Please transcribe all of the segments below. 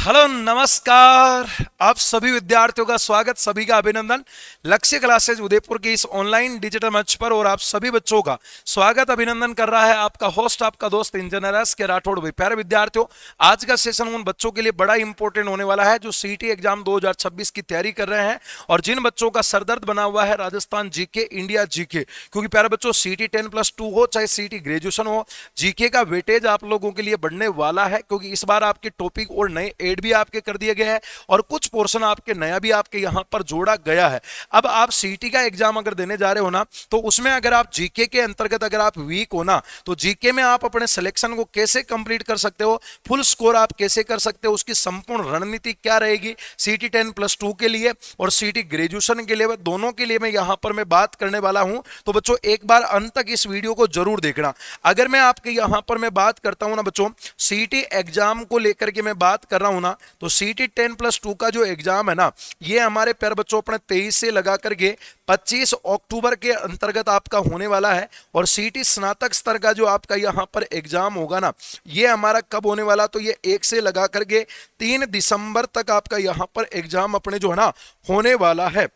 Hello नमस्कार। आप सभी विद्यार्थियों का स्वागत, सभी का अभिनंदन लक्ष्य क्लासेज उदयपुर के इस ऑनलाइन डिजिटल मंच पर। और आप सभी बच्चों का स्वागत अभिनंदन कर रहा है आपका होस्ट, आपका दोस्त इंजीनियर एस के राठौड़। प्यारे विद्यार्थियों, आज का सेशन उन बच्चों के लिए बड़ा इंपॉर्टेंट होने वाला है जो सीईटी एग्जाम 2026 की तैयारी कर रहे हैं और जिन बच्चों का सरदर्द बना हुआ है राजस्थान जीके, इंडिया जीके। क्योंकि प्यारे बच्चों, सीईटी 10+2 हो चाहे सीईटी ग्रेजुएशन हो, जीके का वेटेज आप लोगों के लिए बढ़ने वाला है। क्योंकि इस बार आपके टॉपिक और नए ऐड भी आपके कर दिए गए हैं और कुछ पोर्शन आपके नया भी आपके यहां पर जोड़ा गया है। अब आप सीईटी का एग्जाम अगर देने जा रहे हो ना, तो उसमें अगर आप जीके के अंतर्गत अगर आप वीक हो ना, तो जीके में आप अपने सिलेक्शन को कैसे कंप्लीट कर सकते हो, फुल स्कोर आप कैसे कर सकते हो, उसकी संपूर्ण रणनीति क्या रहेगी सीईटी 10+2 के लिए और सीईटी ग्रेजुएशन के लिए, दोनों के लिए मैं यहां पर मैं बात करने वाला हूं। तो बच्चों, एक बार अंत तक इस वीडियो को जरूर देखना। अगर मैं आपके यहां पर मैं बात करता हूं ना बच्चों, सीईटी एग्जाम को लेकर के मैं बात कर रहा हूं ना, तो सीईटी 10+2 का जो एग्जाम है ना, ये हमारे प्यारे बच्चों अपने 23 से लगा करके 25 अक्टूबर के अंतर्गत आपका होने वाला है। और सीईटी स्नातक स्तर का जो आपका यहां पर एग्जाम होगा ना, ये हमारा कब होने वाला, तो ये 1 से लगा करके 3 दिसंबर तक आपका यहां पर एग्जाम अपने जो है ना होने वाला है।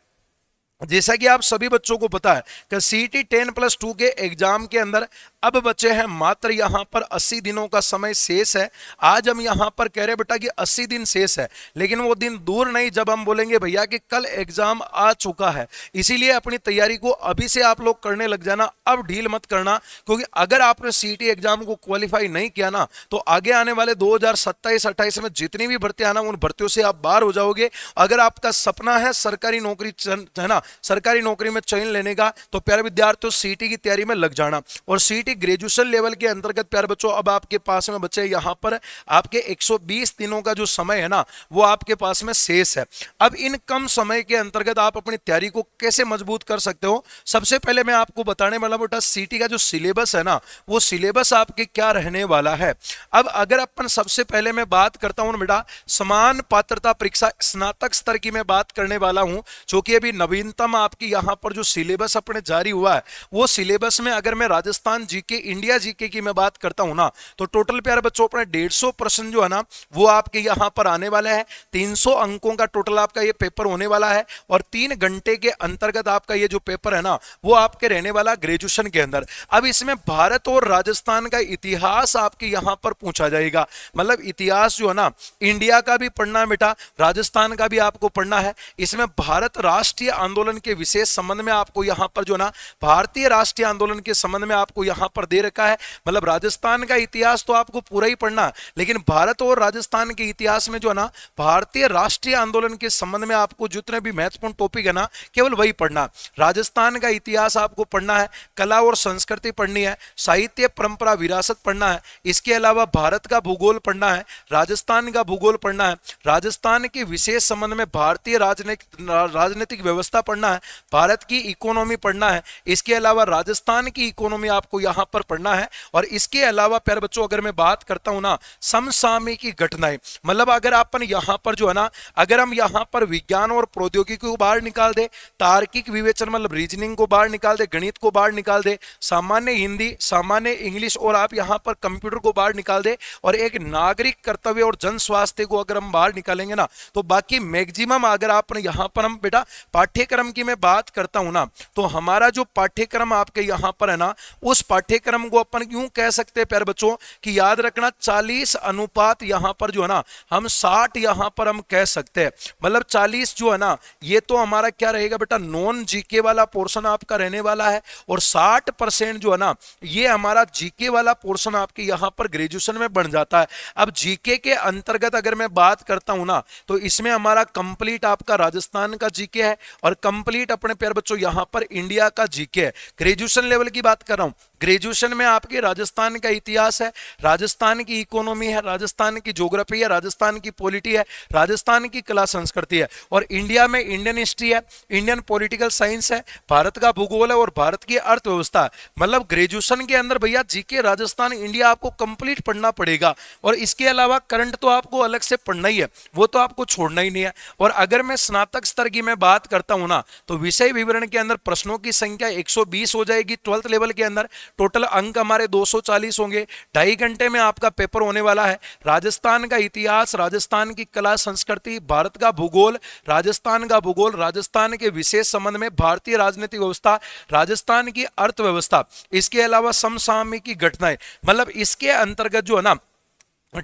जैसा कि आप सभी बच्चों को पता है कि सीईटी 10+2 के एग्जाम के अंदर अब बचे हैं मात्र यहां पर 80 दिनों का समय शेष है। आज हम यहां पर कह रहे बेटा कि 80 दिन शेष है, लेकिन वो दिन दूर नहीं जब हम बोलेंगे भैया कि कल एग्जाम आ चुका है। इसीलिए अपनी तैयारी को अभी से आप लोग करने लग जाना, अब ढील मत करना। क्योंकि अगर आपने सीईटी एग्जाम को क्वालिफाई नहीं किया ना, तो आगे आने वाले 2027-28 में जितनी भी भर्तियां आना, उन भर्तियों से आप बाहर हो जाओगे। अगर आपका सपना है सरकारी नौकरी है ना, सरकारी नौकरी में चयन लेने का, तो प्यारे विद्यार्थियों सीईटी की तैयारी में लग जाना। और सीईटी ग्रेजुएशन लेवल के अंतर्गत प्यारे बच्चों, अब आपके पास में बचे यहां पर आपके 120 दिनों का जो समय है ना, वो आपके पास में शेष है। अब इन कम समय के अंतर्गत आप अपनी तैयारी को कैसे मजबूत कर सकते हो, सबसे पहले मैं आपको बताने वाला बेटा सीईटी का जो सिलेबस है ना, वो सिलेबस आपके क्या रहने वाला है। अब अगर अपन सबसे पहले मैं बात करता हूं बेटा समान पात्रता परीक्षा स्नातक स्तर की मैं बात करने वाला हूं, जो कि अभी नवीनतम आपकी यहां पर जो सिलेबस अपने जारी हुआ है, वो सिलेबस में अगर मैं राजस्थान जीके, इंडिया जीके की मैं बात करता हूं ना, तो टोटल प्यारे बच्चों अपने 150 प्रश्न जो है ना, वो आपके यहां पर आने वाला है। 300 अंकों का टोटल आपका ये पेपर होने वाला है और 3 घंटे के अंतर्गत आपका ये जो पेपर है ना, वो आपके रहने वाला ग्रेजुएशन के अंदर। अब इसमें भारत और राजस्थान का इतिहास आपके यहां पर पूछा जाएगा। मतलब इतिहास जो है ना, इंडिया का भी पढ़ना है बेटा, राजस्थान का भी आपको पढ़ना है। इसमें भारत राष्ट्रीय आंदोलन के विशेष संबंध में आपको यहां पर जो ना, भारतीय राष्ट्रीय आंदोलन के संबंध में आपको यहां पर दे रखा है। मतलब राजस्थान का इतिहास तो आपको पूरा ही पढ़ना, लेकिन भारत और राजस्थान के इतिहास में जो है ना, भारतीय राष्ट्रीय आंदोलन के संबंध में आपको जितने भी महत्वपूर्ण टॉपिक है ना, केवल वही पढ़ना। राजस्थान का इतिहास आपको पढ़ना है, कला और संस्कृति पढ़नी है, साहित्य परंपरा विरासत पढ़ना है। इसके अलावा भारत का भूगोल पढ़ना है, राजस्थान का भूगोल पढ़ना है, राजस्थान के विशेष संबंध में भारतीय राजनीतिक व्यवस्था पढ़ना है, भारत की इकोनॉमी पढ़ना है। इसके अलावा राजस्थान की इकोनॉमी आपको यहां पर पढ़ना है। और इसके अलावा प्यारे बच्चों, अगर मैं बात करता हूं ना समसामयिक घटनाएं, मतलब अगर अपन यहां पर जो है ना, अगर हम यहां पर विज्ञान और प्रौद्योगिकी को बाहर निकाल दे, तार्किक विवेचन मतलब रीजनिंग को बाहर निकाल दे, गणित को बाहर निकाल दे, सामान्य हिंदी, सामान्य इंग्लिश और आप यहां पर कंप्यूटर को बाहर निकाल दे, और एक नागरिक कर्तव्य और जन स्वास्थ्य को अगर हम बाहर निकालेंगे ना, तो बाकी मैक्सिमम अगर आप यहां पर हम बेटा पाठ्यक्रम की मैं बात करता हूं ना, तो हमारा जो पाठ्यक्रम आपके यहां पर है ना, उस पाठ्यक्रम को अपन यूं कह सकते हैं प्यारे बच्चों कि याद रखना 40 अनुपात यहां पर जो है ना, हम 60 यहां पर हम कह सकते हैं। मतलब 40 जो है ना, ये तो हमारा क्या रहेगा बेटा, नॉन जीके वाला पोर्शन आपका रहने वाला है, और 60% जो है ना, ये हमारा जीके वाला पोर्शन आपके यहां पर ग्रेजुएशन में बन जाता है। अब जीके के अंतर्गत अगर मैं बात करता हूं ना, तो इसमें हमारा कंप्लीट आपका राजस्थान का जीके है और कंप्लीट अपने प्यारे बच्चों यहां पर इंडिया का जीके है। ग्रेजुएशन लेवल की बात कर रहा हूं, ग्रेजुएशन में आपके राजस्थान का इतिहास है, राजस्थान की इकोनॉमी है, राजस्थान की ज्योग्राफी है, राजस्थान की पॉलिटी है, राजस्थान की कला संस्कृति है, और इंडिया में इंडियन हिस्ट्री है, इंडियन पॉलिटिकल साइंस है, भारत का भूगोल है और भारत की अर्थव्यवस्था है। मतलब ग्रेजुएशन के अंदर भैया जीके राजस्थान इंडिया आपको कंप्लीट पढ़ना पड़ेगा। और इसके अलावा करंट तो आपको अलग से पढ़ना ही है, वो तो आपको छोड़ना ही नहीं है। और अगर मैं स्नातक स्तर की मैं बात करता हूं ना, तो विषय विवरण के अंदर प्रश्नों की संख्या 120 हो जाएगी 12th लेवल के अंदर। टोटल अंक हमारे 240 होंगे। 2.5 घंटे में आपका पेपर होने वाला है। राजस्थान का इतिहास, राजस्थान की कला संस्कृति, भारत का भूगोल, राजस्थान का भूगोल, राजस्थान के विशेष संबंध में भारतीय राजनीतिक व्यवस्था, राजस्थान की अर्थव्यवस्था, इसके अलावा समसामयिक घटनाएं, मतलब इसके अंतर्गत जो है ना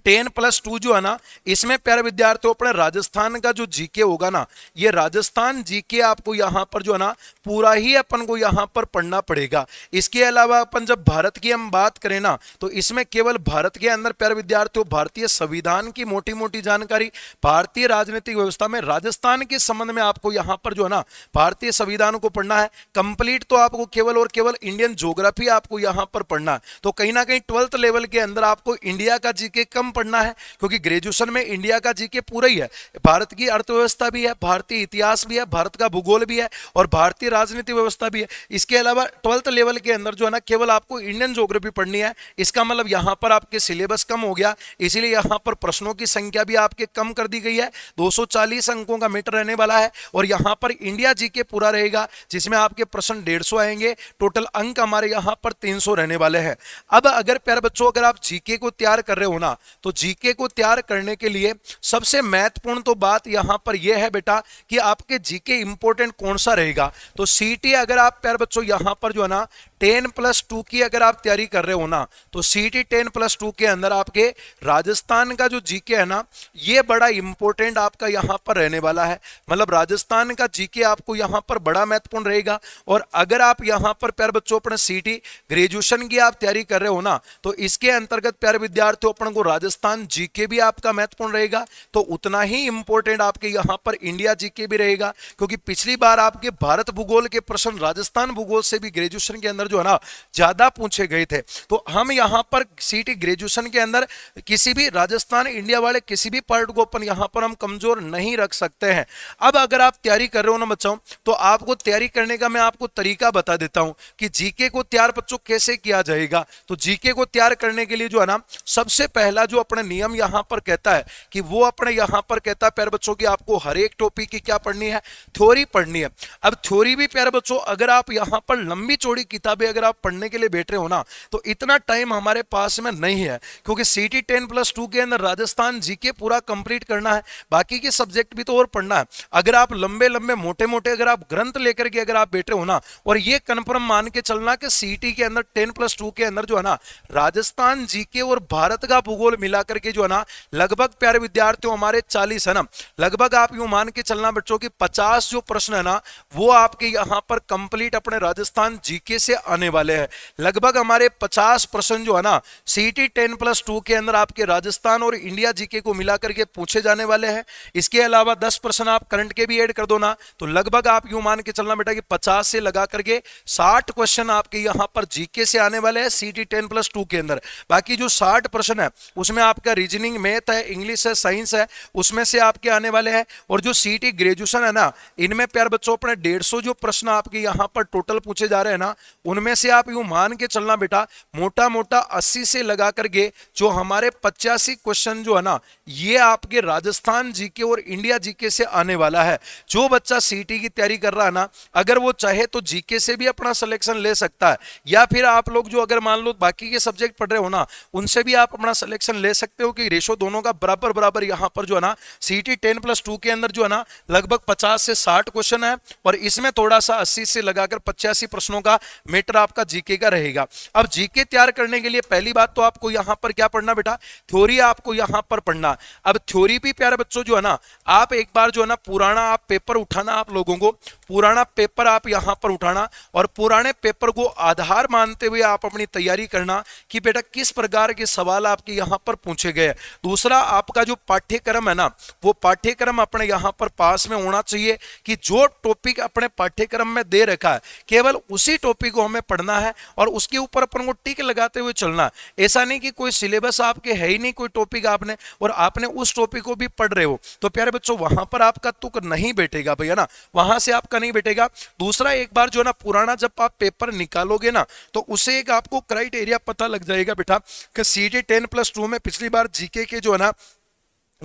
10+2 जो है ना, इसमें प्यारे विद्यार्थियों अपने राजस्थान का जो जीके होगा ना, ये राजस्थान जीके आपको यहां पर जो है ना पूरा ही अपन को यहां पर पढ़ना पड़ेगा। इसके अलावा अपन जब भारत की हम बात करें ना, तो इसमें केवल भारत के अंदर प्यारे विद्यार्थियों भारतीय संविधान की मोटी मोटी जानकारी, भारतीय राजनीतिक व्यवस्था में राजस्थान के संबंध में आपको यहां पर जो है ना भारतीय संविधान को पढ़ना है। कंप्लीट तो आपको केवल और केवल इंडियन ज्योग्राफी आपको यहां पर पढ़ना है। तो कहीं ना कहीं 12th लेवल के अंदर आपको इंडिया का जीके कम पढ़ना है, क्योंकि ग्रेजुएशन में इंडिया का जीके पूरा ही है। भारत की अर्थव्यवस्था भी है, भारतीय इतिहास भी है, भारत का भूगोल भी है और भारतीय राजनीतिक व्यवस्था भी है। इसके अलावा 12th लेवल के अंदर जो है ना केवल आपको इंडियन ज्योग्राफी पढ़नी है। इसका मतलब यहां पर आपके सिलेबस कम हो गया, इसीलिए यहां पर प्रश्नों की संख्या भी आपके कम कर दी गई है। 240 अंकों का मीटर रहने वाला है और यहां पर इंडिया जीके पूरा रहेगा, जिसमें आपके प्रश्न 150 आएंगे। टोटल अंक हमारे यहां पर 300 रहने वाले हैं। अब अगर प्यारे बच्चों अगर आप जीके को तैयार कर रहे हो ना, तो जीके को तैयार करने के लिए सबसे महत्वपूर्ण तो बात यहां पर यह है बेटा कि आपके जीके इंपॉर्टेंट कौन सा रहेगा। तो सीटी अगर आप प्यारे बच्चों यहां पर जो है ना 10+2 की अगर आप तैयारी कर रहे हो ना, तो सीटी 10+2 के अंदर आपके राजस्थान का जो जीके है ना, ये बड़ा इंपॉर्टेंट आपका यहां पर रहने वाला है। मतलब राजस्थान का जीके आपको यहां पर बड़ा महत्वपूर्ण रहेगा। और अगर आप यहां पर प्यारे बच्चों अपने सीटी ग्रेजुएशन की आप तैयारी कर रहे हो ना, तो इसके अंतर्गत प्यारे विद्यार्थियों अपन को राजस्थान जीके भी आपका महत्वपूर्ण रहेगा। तो उतना ही इंपॉर्टेंट आपके यहां पर इंडिया जीके भी रहेगा, क्योंकि पिछली बार आपके भारत भूगोल के प्रश्न राजस्थान भूगोल से भी ग्रेजुएशन के अंदर जो है ना ज्यादा पूछे गए थे। तो हम यहां पर सीटी ग्रेजुएशन के अंदर किसी भी राजस्थान इंडिया वाले किसी भी पार्ट को अपन यहां पर हम कमजोर नहीं रख सकते हैं। अब अगर आप तैयारी कर रहे हो ना बच्चों, तो आपको तैयारी करने का मैं आपको तरीका बता देता हूं कि जीके को तैयार बच्चों कैसे किया जाएगा। तो जीके को तैयार करने के लिए जो है ना सबसे पहला जो अपने नियम यहां पर कहता है कि वो अपने यहां पर कहता है प्यारे बच्चों की आपको हर एक टॉपिक की क्या पढ़नी है, थ्योरी पढ़नी है। अब थ्योरी भी प्यारे बच्चों अगर आप यहां पर लंबी चौड़ी किताबें अगर आप पढ़ने के लिए बैठ रहे हो ना, तो इतना टाइम हमारे पास में नहीं है, क्योंकि सीटी 10+2 के अंदर राजस्थान जीके पूरा कंप्लीट करना है, बाकी के सब्जेक्ट भी तो और पढ़ना है। अगर आप लंबे लंबे मोटे मोटे अगर आप ग्रंथ लेकर के अगर आप बैठ रहे हो ना, और ये कन्फर्म मान के चलना कि सीटी के अंदर 10+2 के अंदर जो है ना राजस्थान जीके और भारत का भूगोल मिलाकर के जो है ना लगभग प्यारे विद्यार्थियों हमारे 40 है ना, लगभग आप यूं मान के चलना बच्चों की 50 जो प्रश्न है ना वो आपके यहां पर कंप्लीट अपने राजस्थान जीके से आने वाले हैं। लगभग हमारे 50 प्रश्न जो है ना सीटी 10+2 के अंदर आपके राजस्थान और इंडिया जीके को मिलाकर के पूछे जाने वाले हैं। इसके अलावा 10 प्रश्न आप करंट के भी ऐड कर दो ना, तो लगभग आप यूं मान के चलना बेटा कि 50 से लगा करके 60 क्वेश्चन आपके यहां पर जीके से आने वाले हैं सीटी 10+2 के अंदर। बाकी जो 60 प्रश्न है उसमें आपका रीजनिंग, मैथ है, इंग्लिश है, साइंस है, उसमें से आपके आने वाले हैं। और जो सीटी ग्रेजुएशन है ना, इनमें प्यार बच्चों अपने 150 जो प्रश्न आपके यहां पर टोटल पूछे जा रहे हैं ना, उनमें से आप यूं मान के चलना बेटा मोटा मोटा 80 से लगा करके जो हमारे 85 क्वेश्चन जो है ना ये आपके राजस्थान जीके और इंडिया जीके से आने वाला है। जो बच्चा सीटी की तैयारी कर रहा है ना, अगर वो चाहे तो जीके से भी अपना सिलेक्शन ले सकता है, या फिर आप लोग जो अगर मान लो बाकी के सब्जेक्ट पढ़ रहे हो ना उनसे भी आप अपना सिलेक्शन ले सकते हो, कि रेशो दोनों का बराबर बराबर यहां पर जो है ना सीटी 10+2 के अंदर जो है ना लगभग 50 से 60 क्वेश्चन है, और इसमें थोड़ा सा 80 से लगाकर 85 प्रश्नों का मैटर आपका जीके का रहेगा। अब जीके तैयार करने के लिए पहली बात तो आपको यहां पर क्या पढ़ना बेटा, थ्योरी आपको यहां पर पढ़ना। अब थ्योरी भी प्यारे बच्चों जो है ना आप एक बार जो है ना पुराना आप पेपर उठाना, आप लोगों को पुराना पेपर आप यहां पर उठाना और पुराने पेपर को आधार मानते हुए आप अपनी तैयारी करना कि बेटा किस प्रकार के सवाल आपके यहां पर पूछे गए। दूसरा, आपका जो पाठ्यक्रम है ना वो पाठ्यक्रम अपने यहां पर पास में होना चाहिए, कि जो टॉपिक अपने पाठ्यक्रम में दे रखा है केवल उसी टॉपिक को हमें पढ़ना है और उसके ऊपर अपन को टिक लगाते हुए चलना। ऐसा नहीं कि कोई सिलेबस आपके है ही नहीं कोई टॉपिक आपने और आपने उस टॉपिक को भी पढ़ रहे हो, तो प्यारे बच्चों वहां पर आपका तुक नहीं बैठेगा भैया ना, वहां से आपका नहीं बैठेगा। दूसरा, एक बार जो है ना पुराना जब आप पेपर निकालोगे ना तो उसे एक आपको क्राइटेरिया पता लग जाएगा बेटा कि सीटी 10+2 में पिछली बार जीके के जो है ना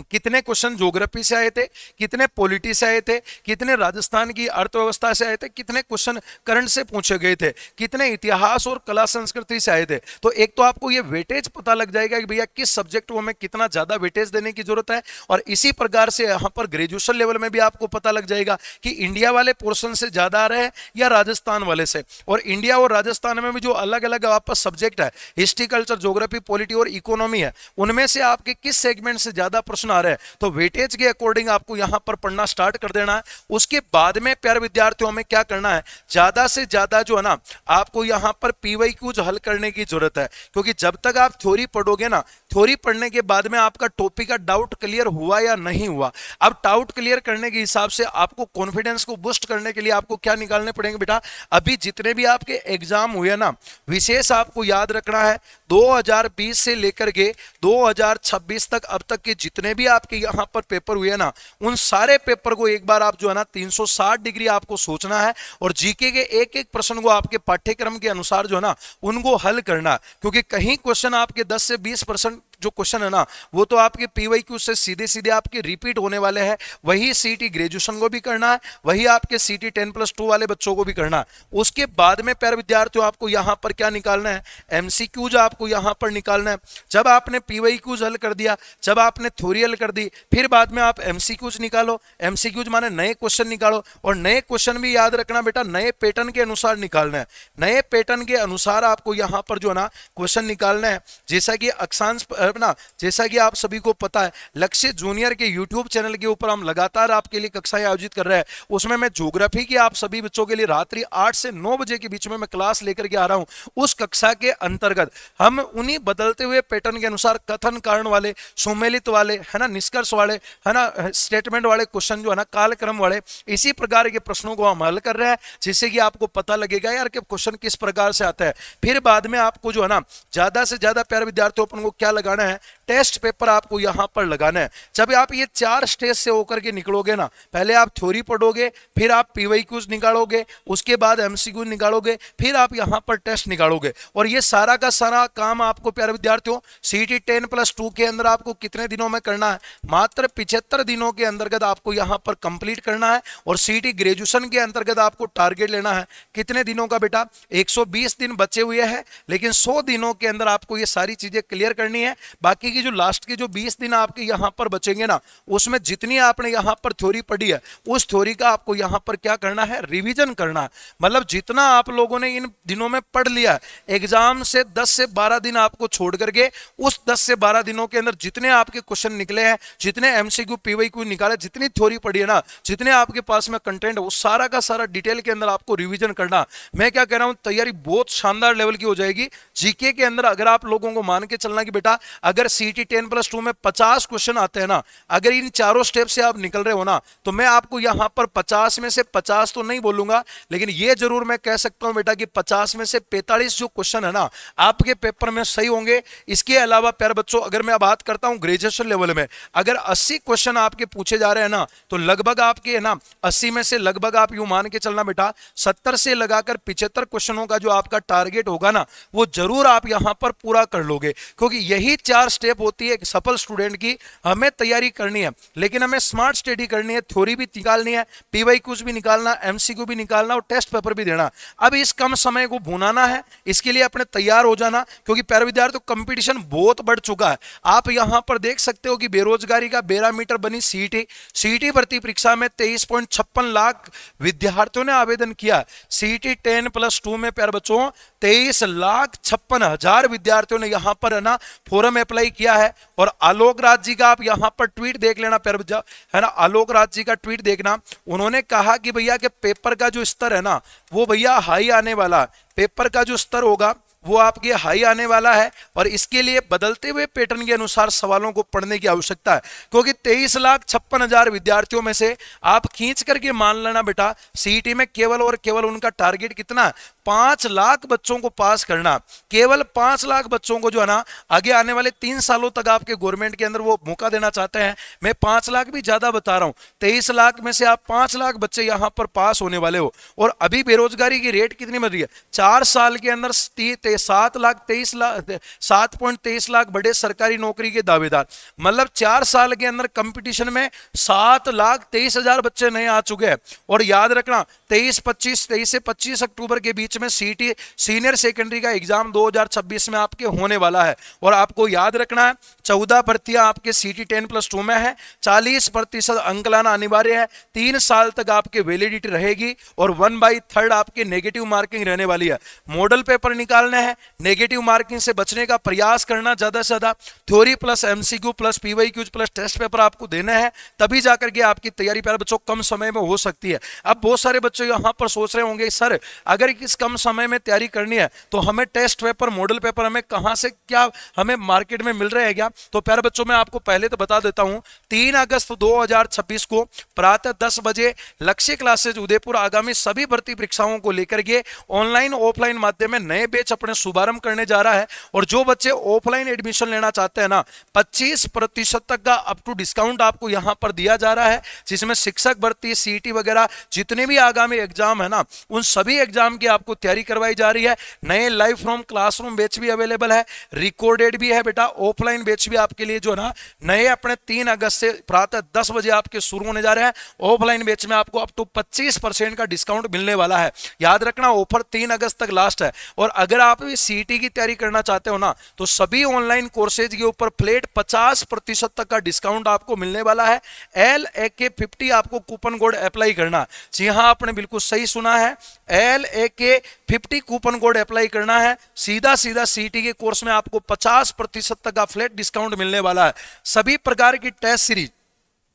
कितने क्वेश्चन ज्योग्राफी से आए थे, कितने पॉलिटी से आए थे, कितने राजस्थान की अर्थव्यवस्था से आए थे, कितने क्वेश्चन करंट से पूछे गए थे, कितने इतिहास और कला संस्कृति से आए थे। तो एक तो आपको ये वेटेज पता लग जाएगा कि भैया किस सब्जेक्ट को हमें कितना ज्यादा वेटेज देने की जरूरत है। और इसी प्रकार से यहाँ पर ग्रेजुएशन लेवल में भी आपको पता लग जाएगा कि इंडिया वाले पोर्शन से ज्यादा आ रहे हैं या राजस्थान वाले से। और इंडिया और राजस्थान में भी जो अलग अलग आपका सब्जेक्ट है, हिस्ट्री, कल्चर, ज्योग्राफी, पॉलिटी और इकोनॉमी है, उनमें से आपके किस सेगमेंट से ज्यादा प्रश्न आ रहे हैं, तो वेटेज के अकॉर्डिंग आपको यहां पर पढ़ना स्टार्ट कर देना है। उसके बाद में प्यारे विद्यार्थियों में क्या करना है, ज्यादा से ज्यादा जो है ना आपको यहां पर पीवाईक्यूज हल करने की जरूरत है। क्योंकि जब तक आप थ्योरी पढ़ोगे ना, थ्योरी पढ़ने के बाद में आपका टॉपिक का डाउट क्लियर हुआ या नहीं हुआ, अब डाउट क्लियर करने के हिसाब से आपको कॉन्फिडेंस को बूस्ट करने के लिए आपको क्या निकालने पड़ेंगे बेटा, अभी जितने भी आपके एग्जाम हुए ना, विशेष आपको याद रखना है 2020 से लेकर के 2026 तक अब तक के जितने भी आपके यहां पर पेपर हुए ना, उन सारे पेपर को एक बार आप जो है ना 360 डिग्री आपको सोचना है और जीके के एक एक प्रश्न को आपके पाठ्यक्रम के अनुसार जो है ना उनको हल करना। क्योंकि कहीं क्वेश्चन आपके 10 से 20% जो क्वेश्चन है ना वो तो आपके पीवाईक्यू से सीधे सीधे आपके रिपीट होने वाले हैं। वही सीटी ग्रेजुएशन को भी करना है, वही आपके सीटी 10+2 वाले बच्चों को भी करना है। उसके बाद में प्यारे विद्यार्थियों आपको यहां पर क्या निकालना है, एमसीक्यूज आपको यहां पर निकालना है। जब आपने पीवाईक्यूज हल कर दिया, जब आपने थ्योरी हल कर दी, फिर बाद में आप एमसीक्यूज निकालो। एमसीक्यूज माने नए क्वेश्चन निकालो, और नए क्वेश्चन भी याद रखना बेटा नए पैटर्न के अनुसार निकालना है। नए पैटर्न के अनुसार आपको यहां पर जो है ना क्वेश्चन निकालना है। जैसा कि अक्षांश ना, जैसा कि आप सभी को पता है लक्ष्य जूनियर के यूट्यूब चैनल के ऊपर हम लगातार आपके लिए कक्षाएं आयोजित कर रहे हैं। उसमें मैं ज्योग्राफी की आप सभी बच्चों के लिए रात्रि 8 से 9 बजे के बीच में मैं क्लास लेकर के आ रहा हूं। उस कक्षा के अंतर्गत हम उन्हीं बदलते हुए पैटर्न के अनुसार कथन कारण वाले, सुमेलित वाले, है ना, निष्कर्ष वाले, है ना, स्टेटमेंट वाले क्वेश्चन जो है ना कालक्रम वाले, इसी प्रकार के प्रश्नों को हम हल कर रहे हैं, जिससे कि आपको पता लगेगा यार कि क्वेश्चन किस प्रकार से आता है। फिर बाद में आपको जो है ना ज्यादा से ज्यादा प्यारे विद्यार्थियों अपन को क्या लगाना है, टेस्ट पेपर आपको यहां पर लगाना है। जब आप ये 4 स्टेज से होकर के निकलोगे ना, पहले आप थ्योरी पढ़ोगे, फिर आप पीवाईक्यूज निकालोगे, उसके बाद एमसीक्यू निकालोगे, फिर आप यहां पर टेस्ट निकालोगे। और ये सारा का सारा काम आपको प्यारे विद्यार्थियों सीटी 10+2 के अंदर आपको कितने दिनों में करना है, मात्र 75 दिनों के अंतर्गत आपको यहां पर कंप्लीट करना है। और सीटी ग्रेजुएशन के अंतर्गत आपको टारगेट लेना है कितने दिनों का बेटा, 120 दिन बचे हुए हैं, लेकिन 100 दिनों के अंदर आपको ये सारी चीजें क्लियर करनी है। बाकी की जो लास्ट के जो 20 दिन आपके यहां पर बचेंगे ना, उसमें जितनी आपने यहां पर थ्योरी पढ़ी है उस थ्योरी का आपको यहां पर क्या करना है, रिवीजन करना है। मतलब जितना आप लोगों ने इन दिनों में पढ़ लिया, एग्जाम से 10 से 12 दिन आपको छोड़ करके उस 10 से 12 दिनों के अंदर जितने आपके क्वेश्चन निकले हैं, जितने एमसीक्यू पीवाईक्यू निकाले, जितनी थ्योरी पढ़ी है ना, जितने आपके पास में कंटेंट है, वो सारा का सारा डिटेल के अंदर आपको रिवीजन करना। मैं क्या कह रहा हूं, तैयारी बहुत शानदार लेवल की हो जाएगी। जीके के अंदर अगर आप लोगों को मान के चलना कि बेटा अगर सीटी 10+2 में 50 क्वेश्चन आते हैं ना, अगर इन चारों स्टेप से आप निकल रहे हो ना, तो मैं आपको यहां पर 50 में से 50 तो नहीं बोलूंगा, लेकिन यह जरूर मैं कह सकता हूं बेटा कि 50 में से 45 जो क्वेश्चन है ना आपके पेपर में सही होंगे। इसके अलावा प्यारे बच्चों अगर मैं बात करता हूं ग्रेजुएशन लेवल में, अगर 80 क्वेश्चन आपके पूछे जा रहे हैं ना, तो लगभग आपके है ना 80 में से लगभग आप यूं मान के चलना बेटा 70 से लगाकर 75 क्वेश्चनों का जो आपका टारगेट होगा ना, वो जरूर आप यहां पर पूरा कर लोगे। क्योंकि यही 4 स्टेप होती है एक सफल स्टूडेंट की। हमें तैयारी करनी है, लेकिन हमें स्मार्ट स्टडी करनी है, थ्योरी भी निकालनी है, पीवाईक्यूज भी निकालना, एमसीक्यू भी निकालना और टेस्ट पेपर भी देना। अब इस कम समय को भुनाना है, इसके लिए अपने तैयार हो जाना। क्योंकि प्यारे विद्यार्थियों कंपटीशन बहुत बढ़ चुका है। आप यहां पर देख सकते हो कि बेरोजगारी का बैरोमीटर बनी सीईटी भर्ती परीक्षा में 23.56 लाख विद्यार्थियों ने आवेदन किया। सीईटी 10+2 में प्यारे बच्चों 23,56,000 विद्यार्थियों ने यहां पर है ना फॉर्म अप्लाई किया है। और आलोक राज जी का आप यहां पर ट्वीट देख लेना प्यारे बच्चा, है ना, आलोक राज जी का ट्वीट देखना। उन्होंने कहा कि भैया के पेपर का जो स्तर है ना वो भैया हाई आने वाला, पेपर का जो स्तर होगा वो आपके हाई आने वाला है। और इसके लिए बदलते हुए पैटर्न के अनुसार सवालों को पढ़ने की आवश्यकता है। क्योंकि 23,56,000 विद्यार्थियों में से आप खींच करके मान लेना बेटा सीईटी में केवल और केवल उनका टारगेट कितना, 5 लाख बच्चों को पास करना। केवल 5 लाख बच्चों को जो है ना आगे आने वाले 3 सालों तक आपके गवर्नमेंट के अंदर वो मौका देना चाहते हैं। मैं 5 लाख भी ज्यादा बता रहा हूं, 23 लाख में से आप 5 लाख बच्चे यहां पर पास होने वाले हो। और अभी बेरोजगारी की रेट कितनी बढ़ रही है, 4 साल के अंदर लिए 7.23 लाख बड़े सरकारी नौकरी के दावेदार। मतलब 4 साल के अंदर कंपटीशन में 7,23,000 बच्चे नए आ चुके हैं। और याद रखना 23 से 25 अक्टूबर के बीच में सीटी सीनियर सेकेंडरी का एग्जाम 2026 में आपके होने वाला है। और आपको याद रखना है 14 भर्तियां आपके सीटी 10+2 में है, 40% अंक लाना अनिवार्य है, 3 साल तक आपके वैलिडिटी रहेगी और 1/3 आपके नेगेटिव मार्किंग रहने वाली है। मॉडल पेपर निकालने हैं, नेगेटिव मार्किंग से बचने का प्रयास करना ज्यादा से ज्यादा, theory plus MCQ plus PYQs plus test paper आपको देने हैं, तभी जाकर के आपकी तैयारी प्यारे बच्चों कम समय में हो सकती है। अब बहुत सारे बच्चे यहां पर सोच रहे होंगे सर अगर इस कम समय में तैयारी करनी है तो हमें टेस्ट पेपर मॉडल पेपर हमें कहां से क्या हमें मार्केट में मिल रहे हैं क्या? तो प्यारे बच्चों मैं आपको पहले तो बता देता हूं 3 अगस्त 2026 को प्रातः 10 बजे लक्ष्य क्लासेज उदयपुर आगामी सभी भर्ती परीक्षाओं को लेकर के ऑनलाइन ऑफलाइन माध्यम में नए बैच अपने शुभारंभ करने जा रहा है। और जो बच्चे ऑफलाइन एडमिशन लेना चाहते हैं ना 25% तक का अप टू डिस्काउंट आपको यहां पर दिया जा रहा है, जिसमें शिक्षक भर्ती सीटी वगैरह जितने भी आगामी एग्जाम है ना उन सभी एग्जाम की आपको तैयारी करवाई जा रही है। नए लाइव फ्रॉम क्लासरूम बैच भी अवेलेबल है, रिकॉर्डेड भी है बेटा, ऑफलाइन बैच भी आपके लिए जो ना नए अपने 3 अगस्त से प्रातः 10 बजे आपके शुरू होने जा रहे हैं। ऑफलाइन बैच में आपको अप टू 25% का डिस्काउंट मिलने वाला है। याद रखना ऑफर 3 अगस्त तक लास्ट है। और अगर आप सीटी की तैयारी करना चाहते हो ना तो सभी ऑनलाइन कोर्सेज के ऊपर फ्लैट 50% तक का डिस्काउंट आपको मिलने वाला है। LAK50 आपको कूपन कोड अप्लाई करना। जी हाँ आपने बिल्कुल सही सुना है, LAK50 कूपन कोड अप्लाई करना है। सीधा सीटी के कोर्स में आपको 50% तक का फ्लैट डिस्काउंट मिलने वाला है। सभी प्रकार की टेस्ट सीरीज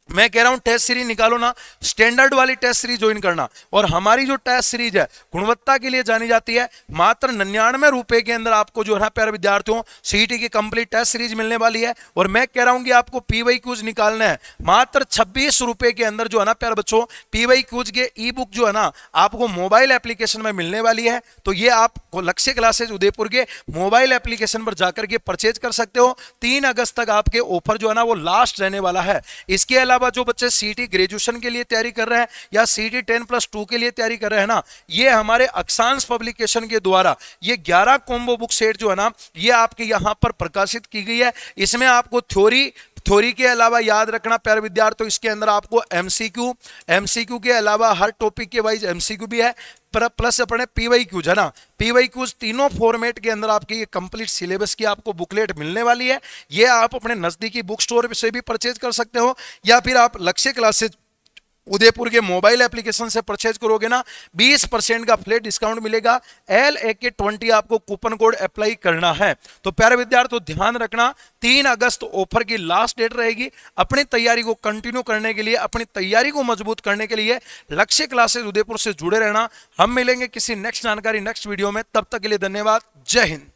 मैं कह रहा हूं टेस्ट सीरीज निकालो ना, स्टैंडर्ड वाली टेस्ट सीरीज ज्वाइन करना। और हमारी जो टेस्ट सीरीज है गुणवत्ता के लिए जानी जाती है, मात्र 99 रुपए के अंदर आपको जो है प्यारे विद्यार्थियों सीटी की कंप्लीट टेस्ट सीरीज मिलने वाली है। और मैं कह रहा हूं कि आपको पीवाईक्यूज निकालना है मात्र 26 रुपए के अंदर जो है ना प्यारे बच्चों पीवाईक्यूज के ई बुक जो है ना आपको मोबाइल एप्लीकेशन में मिलने वाली है। तो ये आप लक्ष्य क्लासेज उदयपुर के मोबाइल एप्लीकेशन पर जाकर के परचेज कर सकते हो। 3 अगस्त तक आपके ऑफर जो है ना वो लास्ट रहने वाला है। इसके अलावा जो बच्चे सीटी ग्रेजुएशन के लिए तैयारी कर रहे हैं या सीटी 10+2 के लिए तैयारी कर रहे हैं ना, ये हमारे अक्षांश पब्लिकेशन के द्वारा ये 11 कॉम्बो बुक सेट जो है ना ये आपके यहां पर प्रकाशित की गई है। इसमें आपको थ्योरी के अलावा याद रखना प्यारे विद्यार्थियों इसके अंदर आपको एमसीक्यू के अलावा हर टॉपिक के वाइज एमसीक्यू भी है, प्लस अपने पीवाईक्यूज है ना, पीवाईक्यूज तीनों फॉर्मेट के अंदर आपके ये कंप्लीट सिलेबस की आपको बुकलेट मिलने वाली है। ये आप अपने नजदीकी बुक स्टोर से भी परचेज कर सकते हो या फिर आप लक्ष्य क्लासेज उदयपुर के मोबाइल एप्लीकेशन से परचेज करोगे ना 20% का फ्लैट डिस्काउंट मिलेगा। LAK20 आपको कूपन कोड अप्लाई करना है। तो प्यारे विद्यार्थियों ध्यान रखना 3 अगस्त ऑफर की लास्ट डेट रहेगी। अपनी तैयारी को कंटिन्यू करने के लिए, अपनी तैयारी को मजबूत करने के लिए लक्ष्य क्लासेज उदयपुर से जुड़े रहना। हम मिलेंगे किसी नेक्स्ट जानकारी नेक्स्ट वीडियो में, तब तक के लिए धन्यवाद। जय हिंद।